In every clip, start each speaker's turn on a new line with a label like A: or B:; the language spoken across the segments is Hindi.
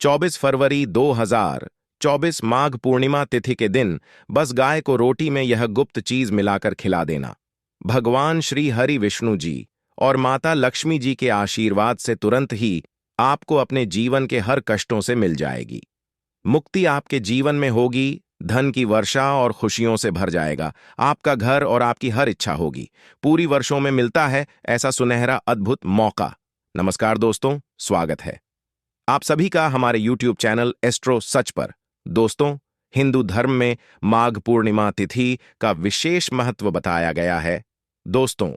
A: 24 फरवरी 2024 माघ पूर्णिमा तिथि के दिन बस गाय को रोटी में यह गुप्त चीज मिलाकर खिला देना। भगवान श्री हरि विष्णु जी और माता लक्ष्मी जी के आशीर्वाद से तुरंत ही आपको अपने जीवन के हर कष्टों से मिल जाएगी। मुक्ति आपके जीवन में होगी, धन की वर्षा और खुशियों से भर जाएगा। आपका घर और आपकी हर इच्छा होगी। पूरी वर्षों में मिलता है ऐसा सुनहरा अद्भुत मौका। नमस्कार दोस्तों, स्वागत है आप सभी का हमारे YouTube चैनल एस्ट्रो सच पर। दोस्तों, हिंदू धर्म में माघ पूर्णिमा तिथि का विशेष महत्व बताया गया है। दोस्तों,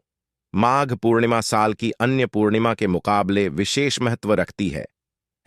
A: माघ पूर्णिमा साल की अन्य पूर्णिमा के मुकाबले विशेष महत्व रखती है।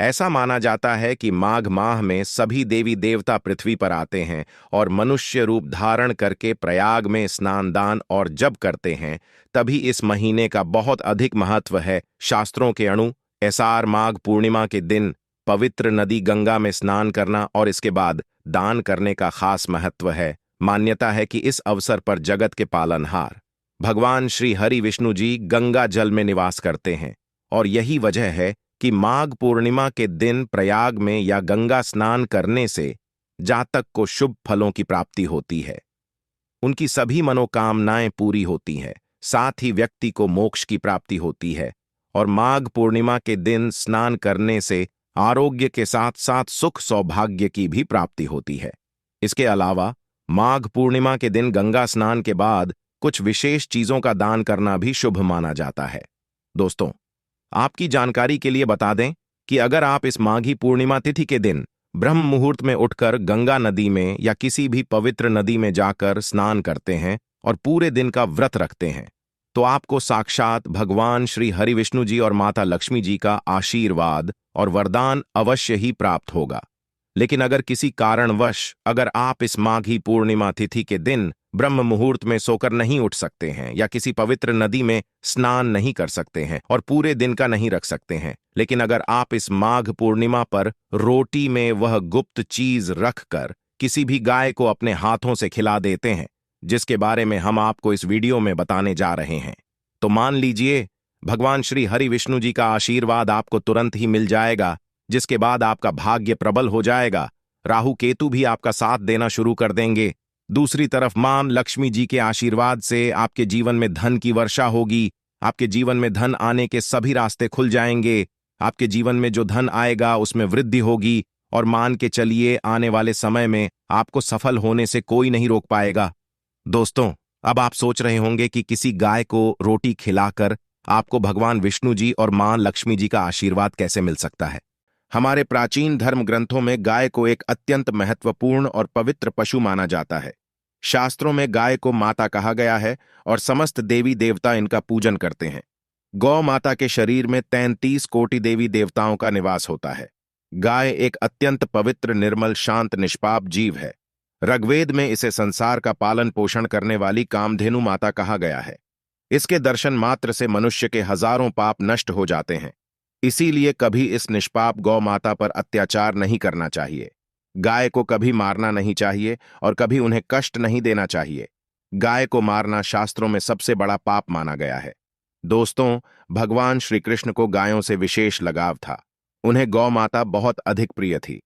A: ऐसा माना जाता है कि माघ माह में सभी देवी देवता पृथ्वी पर आते हैं और मनुष्य रूप धारण करके प्रयाग में स्नान दान और जप करते हैं, तभी इस महीने का बहुत अधिक महत्व है। शास्त्रों के अनुसार माघ पूर्णिमा के दिन पवित्र नदी गंगा में स्नान करना और इसके बाद दान करने का खास महत्व है। मान्यता है कि इस अवसर पर जगत के पालनहार भगवान श्री हरि विष्णु जी गंगा जल में निवास करते हैं और यही वजह है कि माघ पूर्णिमा के दिन प्रयाग में या गंगा स्नान करने से जातक को शुभ फलों की प्राप्ति होती है, उनकी सभी मनोकामनाएं पूरी होती हैं, साथ ही व्यक्ति को मोक्ष की प्राप्ति होती है। और माघ पूर्णिमा के दिन स्नान करने से आरोग्य के साथ साथ सुख सौभाग्य की भी प्राप्ति होती है। इसके अलावा माघ पूर्णिमा के दिन गंगा स्नान के बाद कुछ विशेष चीजों का दान करना भी शुभ माना जाता है। दोस्तों, आपकी जानकारी के लिए बता दें कि अगर आप इस माघी पूर्णिमा तिथि के दिन ब्रह्म मुहूर्त में उठकर गंगा नदी में या किसी भी पवित्र नदी में जाकर स्नान करते हैं और पूरे दिन का व्रत रखते हैं, तो आपको साक्षात भगवान श्री हरि विष्णु जी और माता लक्ष्मी जी का आशीर्वाद और वरदान अवश्य ही प्राप्त होगा। लेकिन अगर किसी कारणवश अगर आप इस माघी पूर्णिमा तिथि के दिन ब्रह्म मुहूर्त में सोकर नहीं उठ सकते हैं या किसी पवित्र नदी में स्नान नहीं कर सकते हैं और पूरे दिन का नहीं रख सकते हैं, लेकिन अगर आप इस माघ पूर्णिमा पर रोटी में वह गुप्त चीज रखकर किसी भी गाय को अपने हाथों से खिला देते हैं, जिसके बारे में हम आपको इस वीडियो में बताने जा रहे हैं, तो मान लीजिए भगवान श्री हरि विष्णु जी का आशीर्वाद आपको तुरंत ही मिल जाएगा, जिसके बाद आपका भाग्य प्रबल हो जाएगा। राहु केतु भी आपका साथ देना शुरू कर देंगे। दूसरी तरफ मां लक्ष्मी जी के आशीर्वाद से आपके जीवन में धन की वर्षा होगी। आपके जीवन में धन आने के सभी रास्ते खुल जाएंगे। आपके जीवन में जो धन आएगा उसमें वृद्धि होगी और मान के चलिए आने वाले समय में आपको सफल होने से कोई नहीं रोक पाएगा। दोस्तों, अब आप सोच रहे होंगे कि किसी गाय को रोटी खिलाकर आपको भगवान विष्णु जी और मां लक्ष्मी जी का आशीर्वाद कैसे मिल सकता है। हमारे प्राचीन धर्म ग्रंथों में गाय को एक अत्यंत महत्वपूर्ण और पवित्र पशु माना जाता है। शास्त्रों में गाय को माता कहा गया है और समस्त देवी देवता इनका पूजन करते हैं। गौ माता के शरीर में 33 कोटि देवी देवताओं का निवास होता है। गाय एक अत्यंत पवित्र, निर्मल, शांत, निष्पाप जीव है। ऋग्वेद में इसे संसार का पालन पोषण करने वाली कामधेनु माता कहा गया है। इसके दर्शन मात्र से मनुष्य के हजारों पाप नष्ट हो जाते हैं। इसीलिए कभी इस निष्पाप गौ माता पर अत्याचार नहीं करना चाहिए। गाय को कभी मारना नहीं चाहिए और कभी उन्हें कष्ट नहीं देना चाहिए। गाय को मारना शास्त्रों में सबसे बड़ा पाप माना गया है। दोस्तों, भगवान श्री कृष्ण को गायों से विशेष लगाव था। उन्हें गौ माता बहुत अधिक प्रिय थी।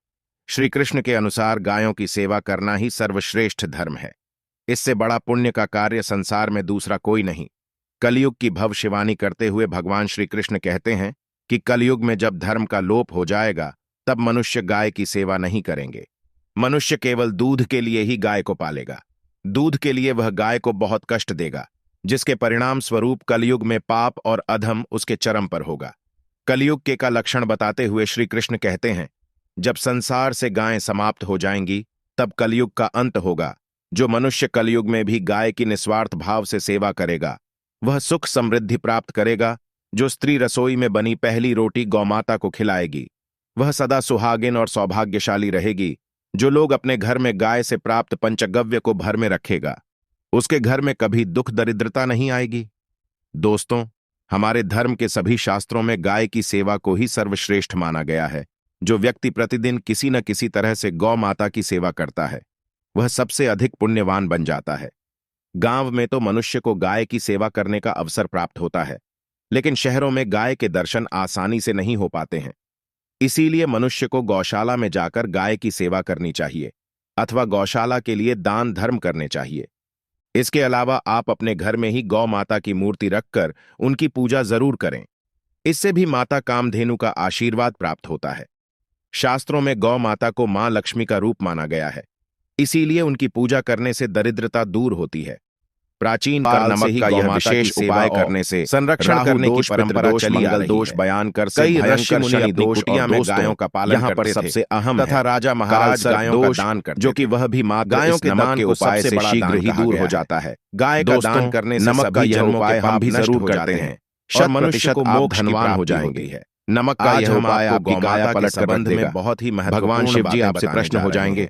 A: श्री कृष्ण के अनुसार गायों की सेवा करना ही सर्वश्रेष्ठ धर्म है। इससे बड़ा पुण्य का कार्य संसार में दूसरा कोई नहीं। कलयुग की भविष्यवाणी करते हुए भगवान श्री कृष्ण कहते हैं कि कलयुग में जब धर्म का लोप हो जाएगा तब मनुष्य गाय की सेवा नहीं करेंगे। मनुष्य केवल दूध के लिए ही गाय को पालेगा। दूध के लिए वह गाय को बहुत कष्ट देगा, जिसके परिणाम स्वरूप कलयुग में पाप और अधम उसके चरम पर होगा। कलयुग के का लक्षण बताते हुए श्री कृष्ण कहते हैं, जब संसार से गायें समाप्त हो जाएंगी तब कलयुग का अंत होगा। जो मनुष्य कलयुग में भी गाय की निस्वार्थ भाव से सेवा करेगा वह सुख समृद्धि प्राप्त करेगा। जो स्त्री रसोई में बनी पहली रोटी गौमाता को खिलाएगी वह सदा सुहागिन और सौभाग्यशाली रहेगी। जो लोग अपने घर में गाय से प्राप्त पंचगव्य को भर में रखेगा उसके घर में कभी दुख दरिद्रता नहीं आएगी। दोस्तों, हमारे धर्म के सभी शास्त्रों में गाय की सेवा को ही सर्वश्रेष्ठ माना गया है। जो व्यक्ति प्रतिदिन किसी न किसी तरह से गौ माता की सेवा करता है वह सबसे अधिक पुण्यवान बन जाता है। गांव में तो मनुष्य को गाय की सेवा करने का अवसर प्राप्त होता है, लेकिन शहरों में गाय के दर्शन आसानी से नहीं हो पाते हैं। इसीलिए मनुष्य को गौशाला में जाकर गाय की सेवा करनी चाहिए अथवा गौशाला के लिए दान धर्म करने चाहिए। इसके अलावा आप अपने घर में ही गौ माता की मूर्ति रखकर उनकी पूजा जरूर करें। इससे भी माता कामधेनु का आशीर्वाद प्राप्त होता है। शास्त्रों में गौ माता को मां लक्ष्मी का रूप माना गया है, इसीलिए उनकी पूजा करने से दरिद्रता दूर होती है। प्राचीन काल से ही यह विशेष उपाय करने से संरक्षण करने की परंपरा चली आ रही है। दोष बयान कर कई ऋषि मुनि अपनी कुटिया में गायों का पालन यहाँ पर सबसे अहम तथा राजा महाराज गायों का दान करते, जो कि वह भी गायों के दान के उपाय से शीघ्र ही दूर हो जाता है। गाय का दान करने से नमक का यह उपाय हम भी जरूर करते हैं और मनुष्य को मोक्ष धनवान हो जाएंगे। नमक का यह उपाय आपकी काया पलट संबंध में बहुत ही महत्वपूर्ण। भगवान शिव जी आपसे प्रश्न हो जाएंगे,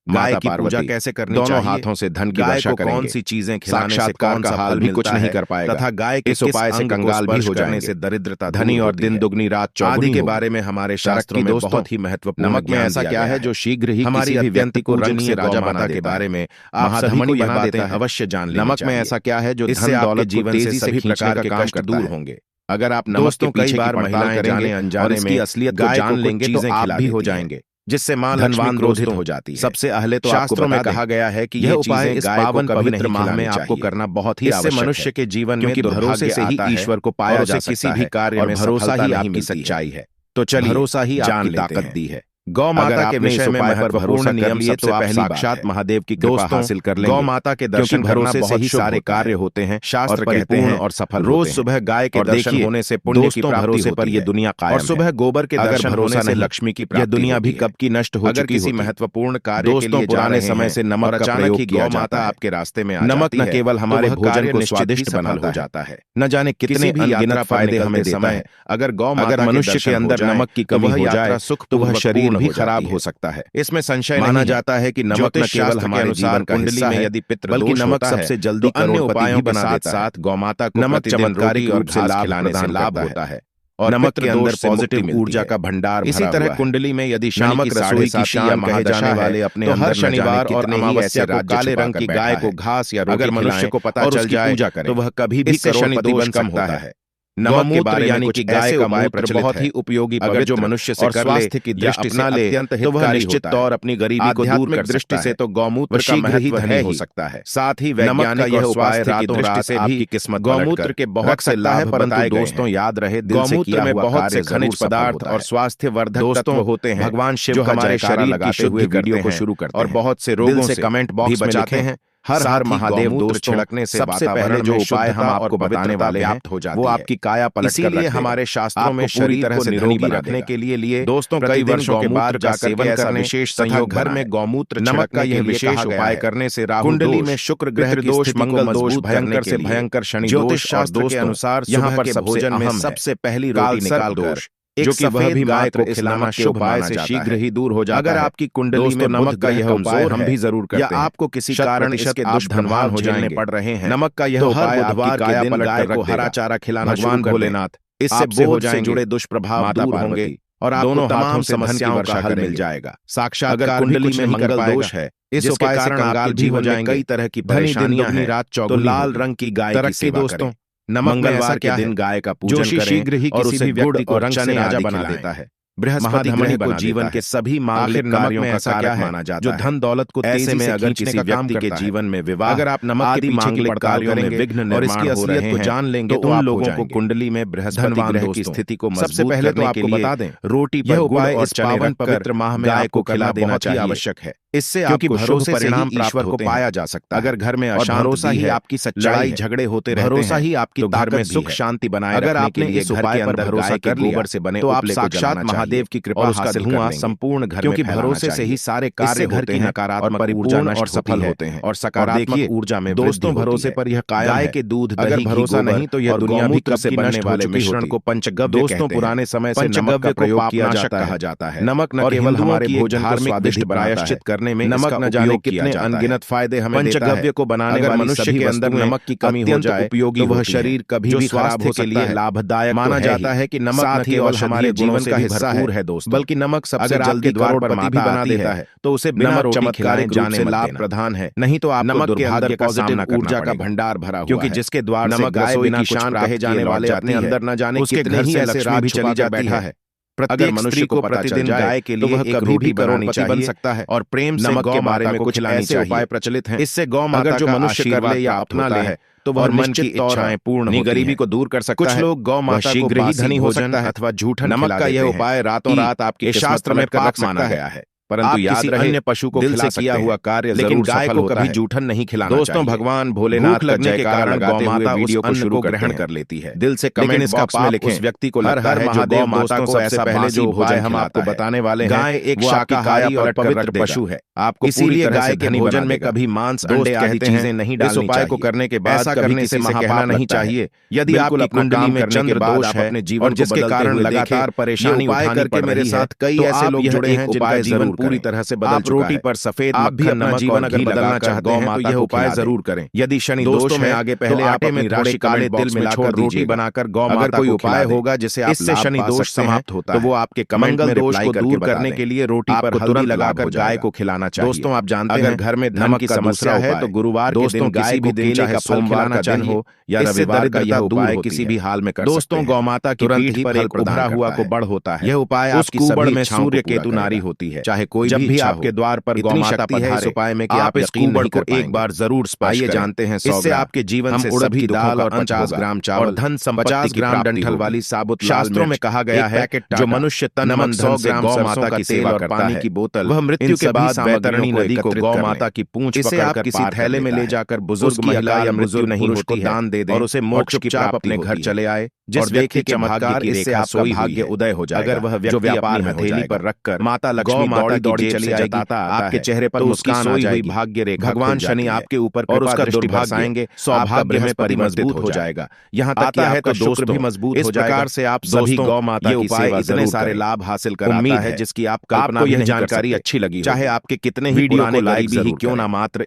A: गाय की पूजा कैसे करनी चाहिए, दोनों हाथों से धन की वर्षा करेंगे, कौन सी चीजें खिलाने से कौन का हाल भी कुछ नहीं कर पाएगा तथा गाय के इस उपाय से कंगाल भी हो जाने से दरिद्रता धनी और दिन दुगनी रात चौगुनी के बारे में हमारे शास्त्रों में बहुत ही महत्वपूर्ण। नमक में ऐसा क्या है जो शीघ्र ही हमारी अत्यंत को रंग से राजा माता के बारे में आप सभी को बना देते हैं, अवश्य जान लें। नमक में ऐसा क्या है जो इससे दौलत जीवन से सभी प्रकार के कष्ट दूर होंगे। अगर आप दोस्तों कई बार महिलाएं जाने अनजाने में असलियत को जान लेंगे तो आप भी हो जाएंगे, जिससे मां धनवान क्रोधित हो जाती है। सबसे पहले तो शास्त्रों में कहा गया है कि यह उपाय इस पावन पवित्र माह में आपको करना बहुत ही आवश्यक है। मनुष्य के जीवन में भरोसे से ही ईश्वर को पाया जा सकता है, किसी भी कार्य में भरोसा ही आपकी सच्चाई है। तो चलिए भरोसा ही आपकी ताकत दी है। गौ माता के विषय में महत्वपूर्ण नियम सबसे पहले साक्षात महादेव की कृपा हासिल कर लेंगे। गौ माता के दर्शन भरोसे से ही सारे कार्य होते हैं, शास्त्र कहते हैं और सफल। रोज सुबह गाय के दर्शन होने से पुण्य की प्राप्ति पर ये दुनिया कायम है। और सुबह गोबर के दर्शन होने से लक्ष्मी की प्राप्ति। यह दुनिया भी कब की नष्ट हो चुकी किसी महत्वपूर्ण कार्य के लिए पुराने समय से नमक का प्रयोग किया जाता है। आपके रास्ते में नमक न केवल हमारे भोजन को स्वादिष्ट बना हो जाता है, न जाने कितने भी अनगिनत फायदे हमें देता है। अगर मनुष्य के अंदर नमक की कमी हो जाए तो वह शरीर भी खराब हो सकता है। इसमें संशय माना जाता है कि नमक न केवल हमारे जीवन का हिस्सा है, यदि पितृ दोष नमक सबसे जल्दी अन्य उपायों के साथ गौमाता को नमक चमत्कारिक रूप से लाभ होता है और नमक के अंदर पॉजिटिव ऊर्जा का भंडार। इसी तरह कुंडली में यदि शामक रसोई की शाम कहे जाने वाले अपने अंदर शनिवार और अमावस्या को काले रंग की गाय को घास या अगर मनुष्य को पता चल जाए तो वह कभी भी करोड़पति बन सकता है। नमक के बारे यानी कि गाय का मूत्र बहुत ही उपयोगी, अगर जो मनुष्य से स्वास्थ्य की दृष्टि से अत्यंत तो वह निश्चित तौर अपनी गरीबी को दूर कर दृष्टि से तो गौमूत्र का महत्व है हो सकता है। साथ ही वैज्ञानिक यह उपाय रातों रात से भी किस्मत गौमूत्र के बहुत से लाभ, परंतु दोस्तों याद रहे गौमूत्र में बहुत से खनिज पदार्थ और स्वास्थ्य वर्धक तत्व होते हैं। भगवान शिव हमारे शरीर की शुद्धि वीडियो को शुरू करते हैं और बहुत से रोगों से कमेंट बॉक्स में लिखते हैं हर हर महादेव। दोस्त छिड़कने से सबसे पहले जो उपाय हम आपको बताने वाले हैं वो आपकी काया पलट कर रखते हैं। हमारे शास्त्रों में पूरी तरह से निरोगी रखने के लिए दोस्तों कई वर्षों के बाद जाकर सेवन करने विशेष संयोग घर में गौमूत्र नमक का यह विशेष उपाय करने से राहु कुंडली में शुक्र ग्रह दोष, मंगल दोष, भयंकर से भयंकर शनि दोष शास्त्र के अनुसार यहाँ पर भोजन में सबसे पहली रोटी निकालकर जो कि वह भी गाय को खिलाना शुभ उपाय से शीघ्र ही दूर हो जाता है। अगर आपकी कुंडली में नमक का यह उपाय हम भी जरूर करते हैं या आपको किसी कारण इसके दुष्धनवान हो जाने पड़ रहे हैं, नमक का यह उपाय बुधवार के दिन गाय को हरा चारा खिलाना। भगवान भोलेनाथ इससे हो जाए जुड़े दुष्प्रभाव दूर होंगे और आप दोनों तमाम समस्याओं का हल मिल जाएगा। साक्षात अगर कुंडली में मंगल दोष है, इस उपाय से कंगाल भी हो जाएंगे, कई तरह की परेशानियां हैं, रात चौगुनी लाल रंग की गाय की सेवा दोस्तों। मंगलवार के दिन गाय का पूजन करें शीघ्र ही और किसी भी व्यक्ति को रंग से राजा बना देता है। बृहस्पति ग्रह को जीवन के सभी मांगलिक कार्यों का कारक माना जाता है, जो धन दौलत को तेजी से अगर किसी व्यक्ति के जीवन में विवाह, अगर आप नमक आदि मांगलिक कार्यों में विघ्न और इसकी असलियत को जान लेंगे तो उन लोगों को कुंडली में बृहस्पति ग्रह की स्थिति को सबसे पहले तो आपको बता दें रोटी पर गुड़ और पावन पवित्र माह में आपको खिला देना चाहिए, आवश्यक है। इससे क्योंकि भरोसे परिणाम ईश्वर को पाया जा सकता है। अगर घर में भरोसा ही आपकी सच्चाई झगड़े होते रहते हैं, भरोसा ही आपकी घर में सुख शांति बनाए अगर आपने इस उपाय पर भरोसा कर लिया से बने तो आप साक्षात महादेव की कृपा हासिल धुआं संपूर्ण घर क्योंकि भरोसे से ही सारे कार्य घर की नकारात्मक ऊर्जा और सफल होते हैं और सकारात्मक ऊर्जा में दोस्तों भरोसे पर यह गाय के दूध अगर भरोसा नहीं तो यह दुनिया भी कब से बनने वाले मिश्रण को पंचगव्य दोस्तों पुराने समय से नमक का प्रयोग किया जाता है। नमक न केवल हमारे भोजन को स्वादिष्ट प्रायश्चित करने में नमक न जाने कितने अनगिनत फायदे हमें देता है। पंचगव्य को बनाने वाले मनुष्य के अंदर नमक की कमी हो जाए उपयोगी वह शरीर कभी भी खराब हो सकता है, लाभदायक माना जाता है कि नमक न केवल हमारे जीवन का हिस्सा है दोस्त, बल्कि नमक सबसे जल्दी करोड़पति भी बना देता है। तो उसे बिना चमत्कारिक जाने लाभ प्रदान है, नहीं तो आप नमक के अंदर पॉजिटिव ऊर्जा का भंडार भरा हुआ क्योंकि जिसके द्वार नमक गाय बिना शान कहे जाने वाले अपने अंदर न जाने उसके घर से लक्ष्मी भी चली जा बैठा है। अगर मनुष्य को प्रतिदिन गाय के लिए एक रोटी करोड़पति बन सकता है और प्रेम से गौ माता को कुछ ऐसे उपाय प्रचलित हैं इससे गौ माता जो मनुष्य कर ले या अपना ले है तो वह मन की इच्छाएं पूर्ण होती हैं। गरीबी को दूर कर सकता है। कुछ लोग गौ माता को शीघ्र ही धनी हो सकता है अथवा झूठा नमक का यह उपाय रातों रात आपके शास्त्र में पाप माना गया है, परंतु याद रहे अन्य पशु को दिल से किया हुआ कार्य लेकिन गाय को कभी जूठन नहीं खिलाना। दोस्तों, भगवान भोलेनाथ लगने के कारण गौ माता वीडियो को शुरू ग्रहण कर लेती है। दिल से कमेंट बॉक्स में लिखें उस व्यक्ति को हर हर महादेव माता को ऐसा पहले जो उपाय हम आपको बताने वाले हैं। गाय एक शाकाहारी और पवित्र पशु है, आपको इसीलिए गाय के भोजन में कभी मांस अंडे आदि चीजें नहीं डालनी चाहिए। इस उपाय को कहने के बाद ऐसा करने से कहना नहीं चाहिए। यदि आपकी कुंडली में चंद्र दोष है और जिसके कारण लगातार परेशानी उठानी पड़ रही है, कई ऐसे लोग जुड़े हैं जिनका जीवन पूरी तरह से बदल चुका है। रोटी पर सफेद मक्खन नमक जीवन अगर बदलना चाहते हैं तो यह उपाय जरूर करें। यदि शनि दोष में आगे पहले आटे में राशि काले तिल मिलाकर रोटी बनाकर गौ माता कोई उपाय होगा जिससे इससे शनि दोष समाप्त होता है तो वो आपके कमंगल दोष को दूर करने के लिए रोटी पर तुरंत लगाकर गाय को खिलाना चाहिए। दोस्तों, आप जानते हैं अगर घर में धन की समस्या है तो गुरुवार के दिन गाय भी दिन चाहे सोमवार का दिन हो या रविवार का यह उपाय किसी भी हाल में कर सकते हैं। दोस्तों, गौ माता की पीठ पर एक उभरा हुआ को बड़ होता है। यह उपाय आपकी कुबड़ में सूर्य केतु नारी होती है। चाहे कोई भी आपके द्वार पर गौ माता पधारे इस उपाय में कि आप इस कुबड़ को एक बार जरूर स्पर्श करें। जानते हैं इससे आपके जीवन से सभी दाल और 50 ग्राम चावल और धन 50 ग्राम डंठल वाली साबुत शास्त्रों में कहा गया है जो मनुष्य तन मन धन से गौ माता की सेवा और पानी की बोतल वह मृत्यु के बाद वैतरणी नदी को गौ माता की पूंछ इसे आप किसी थैले में ले जाकर बुजुर्ग महिला या मृत्यु नहीं होती दान दे दें और उसे मोक्ष की प्राप्ति अपने घर चले आए। जिस व्यक्ति के चमत्कार इससे आपका भाग्य उदय हो जाएगा। अगर वह व्यक्ति व्यापार हथेली पर रखकर माता लक्ष्मी दौड़ी दौड़ी चली जाएगी, आपके चेहरे पर मुस्कान आ जाएगी, भाग्य रेखा भगवान शनि आपके ऊपर और उसका दुर्भाग्य आएंगे, सौभाग्य में परिमजबूत हो जाएगा। यहाँ तक है तो शुक्र भी मजबूत हो जाएगा। इस प्रकार से आप सभी गौ माता की सेवा इतने सारे लाभ हासिल कराता है जिसकी आप कल्पना। यह जानकारी अच्छी लगी, चाहे आपके कितने ही वीडियो को लाइक भी क्यों ना, मात्र